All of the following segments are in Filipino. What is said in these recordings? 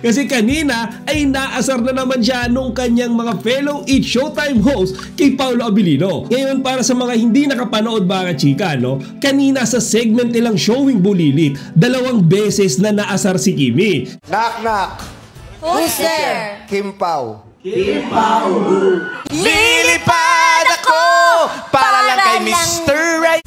Kasi kanina ay naasar na naman siya nung kanyang mga fellow It's Showtime host kay Paolo Abilino. Ngayon, para sa mga hindi nakapanood mga chika, no, kanina sa segment nilang Showing Bulilit, 2 beses na naasar si Kimi. Knock knock. Who's there? Kim Pao. Lilipad ako para lang kay Mr. Right.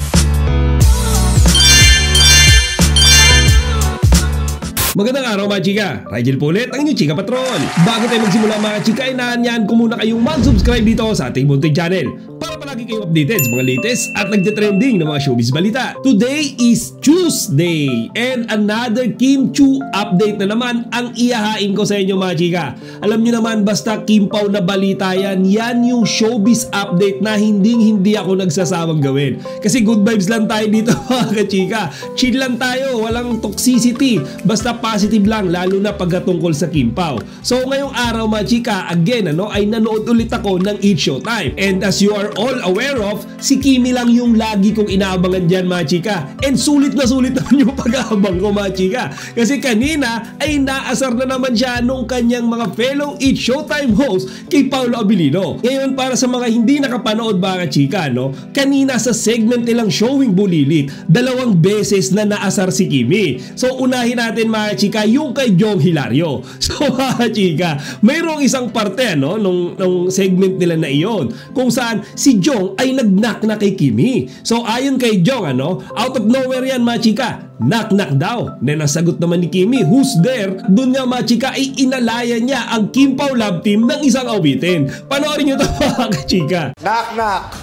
Magandang araw mga chika, Rigel po ulit ang inyong chika patron. Bago tayo magsimula mga chika, inaanyahan ko muna kayong mag-subscribe dito sa ating munting channel para palagi kayong updated sa mga latest at nagtitrending na mga showbiz balita. Today is Tuesday and another Kim Chiu update na naman ang ihahain ko sa inyo mga chika. Alam niyo naman, basta Kim Pao na balita yan yung showbiz update na hindi ako nagsasawang gawin. Kasi good vibes lang tayo dito mga chika. Chill lang tayo, walang toxicity, basta positive lang, lalo na pagkatungkol sa Kim Pao. So ngayong araw mga chika, again ay nanood ulit ako ng It's Showtime. And as you are all aware of, si Kimi lang yung lagi kong inaabangan dyan mga chika. And sulit na sulit naman yung pag-aabang ko mga chika. Kasi kanina ay naasar na naman siya nung kanyang mga fellow It's Showtime host kay Paolo Abilino. Ngayon, para sa mga hindi nakapanood mga chika, no, kanina sa segment nilang Showing Bulilit, 2 beses na naasar si Kimi. So unahin natin mga chika yung kay Jong Hilario. So mga chika, mayroong isang parte nung segment nila na iyon kung saan si Jong ay nag-knock na kay Kimi. So ayon kay Jong, out of nowhere yan mga chika, knock daw. Then ang sagot naman ni Kimi, who's there? Doon nga mga chika ay inalaya niya ang Kim Pao love team ng isang awitin. Panoorin nyo ito mga chika. Knock knock.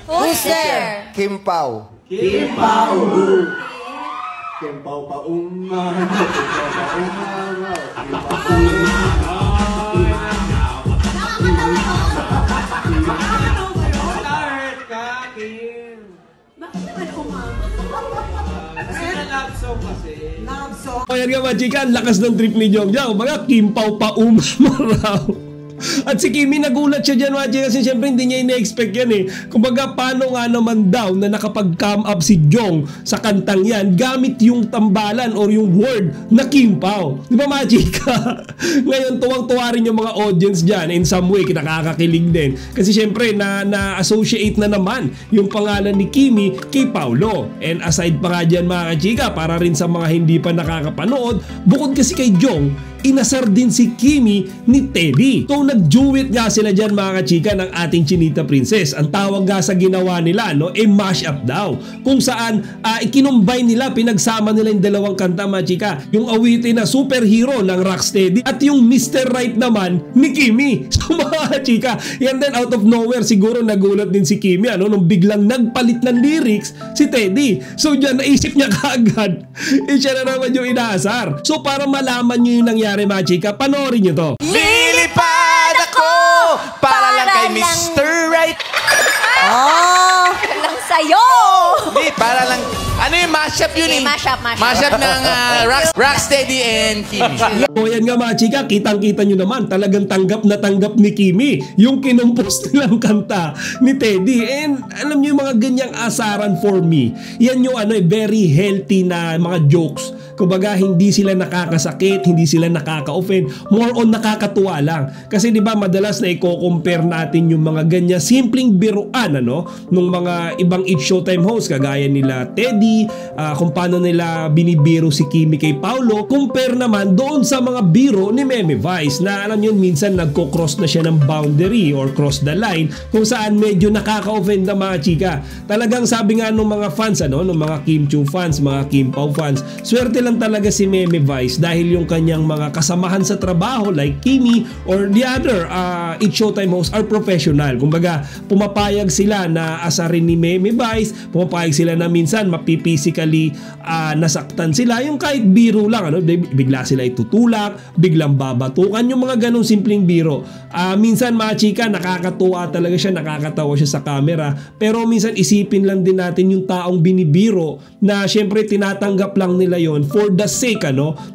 Who's there? Kim Pao. Kim Pao. Kim Pao pa umaraw. Kim Pao pa umaraw. Kim Pao pa umaraw. Start ka, Kim. Bakit naman umaraw? Kasi na love song kasi. Love song. Ayan nga mga chika, ang lakas ng trip ni Jong. Mga Kim Pao pa umaraw. At si Kimi nagulat siya dyan mga chika, kasi syempre hindi niya ina-expect yan Kumbaga paano nga naman daw na nakapag-come up si Jong sa kantang yan gamit yung tambalan or yung word na Kim Pao. Di ba mga chika? Ngayon tuwang-tuwa rin yung mga audience dyan, in some way nakakakilig din. Kasi syempre na-associate na naman yung pangalan ni Kimi kay Paolo. And aside pa nga dyan mga chika, para rin sa mga hindi pa nakakapanood, bukod kasi kay Jong, inasar din si Kimi ni Teddy. So nag-duet nga sila dyan mga chika ng ating Chinita Princess. Ang tawag nga sa ginawa nila mash up daw. Kung saan ikinumbine nila, pinagsama nila yung dalawang kanta mga chika. Yung awitin na Superhero ng Rocksteady at yung Mr. Right naman ni Kimi. So mga chika, yan din out of nowhere siguro nagulat din si Kimi nung biglang nagpalit ng lyrics si Teddy. So dyan naisip niya kaagad siya na naman yung inaasar. So para malaman nyo yung nangyari mga chika, panoorin nyo to. Lilipad ako para lang kay Mr. Right. Oh, lang sa'yo. Hindi, para lang. Ano yung mashup yun Mashup. Mashup ng Rocksteady and Kimi. O yan nga mga chika, kitang-kita nyo naman, talagang tanggap na tanggap ni Kimi yung kinumpos nilang kanta ni Teddy. And alam nyo yung mga ganyang asaran for me, yan yung very healthy na mga jokes. Kumbaga hindi sila nakakasakit, hindi sila nakaka-offend, more on nakakatuwa lang. Kasi di ba madalas na i-compare natin yung mga ganyan simpleng biruan nung mga ibang It's Showtime host kagaya nila Teddy, kung paano nila binibiro si Kimi kay Paolo, compare naman doon sa mga biro ni Meme Vice na alam yun minsan nagko-cross na siya ng boundary or cross the line kung saan medyo nakaka-offend na mga chika. Talagang sabi nga nung mga fans nung mga Kim Chiu fans, mga Kim Pao fans, swerte lang talaga si Meme Vice dahil yung kanyang mga kasamahan sa trabaho like Kimi or the other It's Showtime hosts are professional. Kumbaga pumapayag sila na asarin ni Meme Vice, pumapayag sila na minsan mapiphysically nasaktan sila, yung kahit biro lang bigla sila itutulak, biglang babatukan, yung mga ganong simpleng biro. Minsan mga chika, nakakatuwa talaga siya, nakakatawa siya sa camera, pero minsan isipin lang din natin yung taong binibiro na syempre tinatanggap lang nila yon for the sake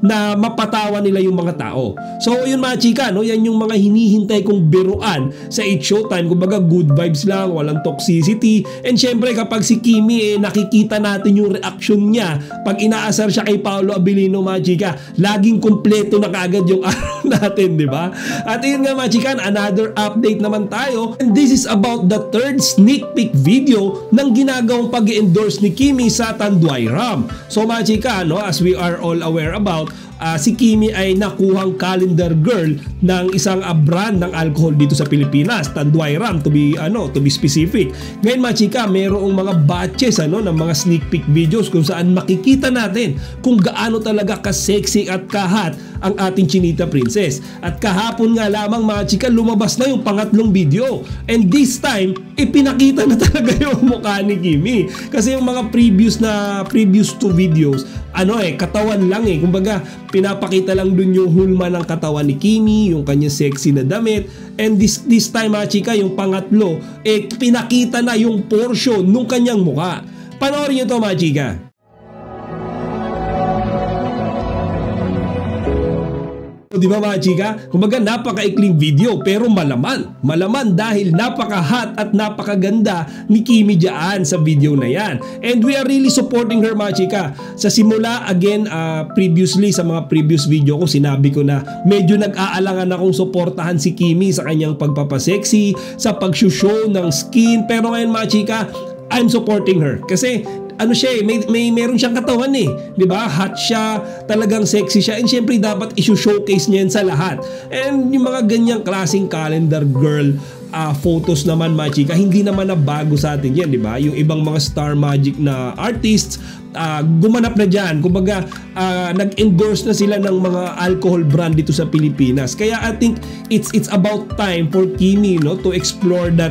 na mapatawan nila yung mga tao. So yun mga chika, yan yung mga hinihintay kong biruan sa It's Showtime. Kumbaga good vibes lang, walang toxicity. And syempre kapag si Kimi nakikita natin yung reaction niya pag inaasar siya kay Paolo Abilino mga chika, laging kumpleto na kaagad yung araw natin, di ba? At yun nga mga chika, another update naman tayo, and this is about the third sneak peek video ng ginagawang pag-endorse ni Kimi sa Tanduay Ram. So mga chika, as we are all aware about, si Kimi ay nakuhang calendar girl ng isang brand ng alcohol dito sa Pilipinas, Tanduay Ram to be specific. Ngayon mga chika, mayroong mga batches ng mga sneak peek videos kung saan makikita natin kung gaano talaga ka-sexy at kahat ang ating Chinita Princess. At kahapon nga lamang mga chika, lumabas na yung pangatlong video. And this time, ipinakita na talaga yung mukha ni Kimi. Kasi yung mga previous 2 videos, katawan lang kumbaga, pinapakita lang dun yung hulma ng katawan ni Kimi, yung kanyang sexy na damit. And this time mga chika, yung pangatlo, pinakita na yung portion nung kanyang mukha. Panoorin nyo to mga chika. Di ba mga chika? Kumbaga napaka-ikling video pero malaman. Malaman dahil napaka-hot at napakaganda ni Kimi dyan sa video na yan. And we are really supporting her mga chika. Sa simula, again, previously sa mga previous video ko, sinabi ko na medyo nag-aalangan akong suportahan si Kimi sa kanyang pagpapasexy, sa pag-show ng skin. Pero ngayon mga chika, I'm supporting her. Kasi siya meron siyang katawan 'di ba? Hot siya, talagang sexy siya, and syempre dapat i-showcase niya yan sa lahat. And yung mga ganyang klaseng calendar girl photos naman mga chika, hindi naman na bago sa atin yan, 'di ba? Yung ibang mga Star Magic na artists gumanap na dyan. Kumbaga nag-endorse na sila ng mga alcohol brand dito sa Pilipinas. Kaya I think it's about time for Kimi to explore that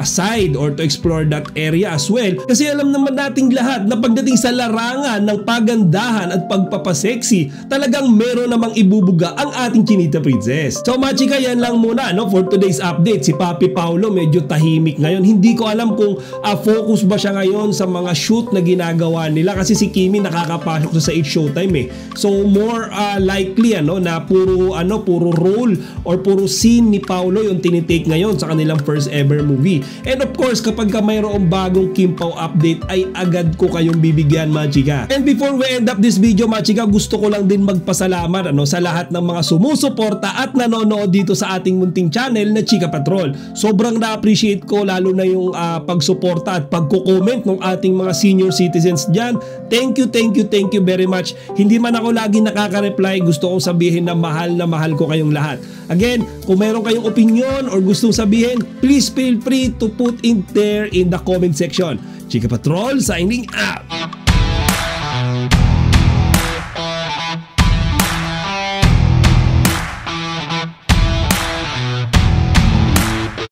side or to explore that area as well. Kasi alam naman nating lahat na pagdating sa larangan ng pagandahan at pagpapasexy, talagang meron namang ibubuga ang ating Chinita Princess. So mga chika, yan lang muna for today's update. Si Papi Paolo medyo tahimik ngayon. Hindi ko alam kung focus ba siya ngayon sa mga shoot na ginagawa nila, kasi si Kimi nakakapasok sa It's Showtime So more likely na puro role or puro scene ni Paolo yung tinitake ngayon sa kanilang first ever movie. And of course, kapag mayroong bagong Kim Pao update ay agad ko kayong bibigyan mga chika. And before we end up this video mga chika, gusto ko lang din magpasalamat sa lahat ng mga sumusuporta at nanonood dito sa ating munting channel na Chika Patrol. Sobrang na-appreciate ko lalo na yung pagsuporta at pagko-comment ng ating mga senior citizens dyan. Thank you very much. Hindi man ako lagi nakaka-reply, gusto kong sabihin na mahal ko kayong lahat. Again, kung meron kayong opinion or gustong sabihin, please feel free to put in there in the comment section. Chika Patrol signing out.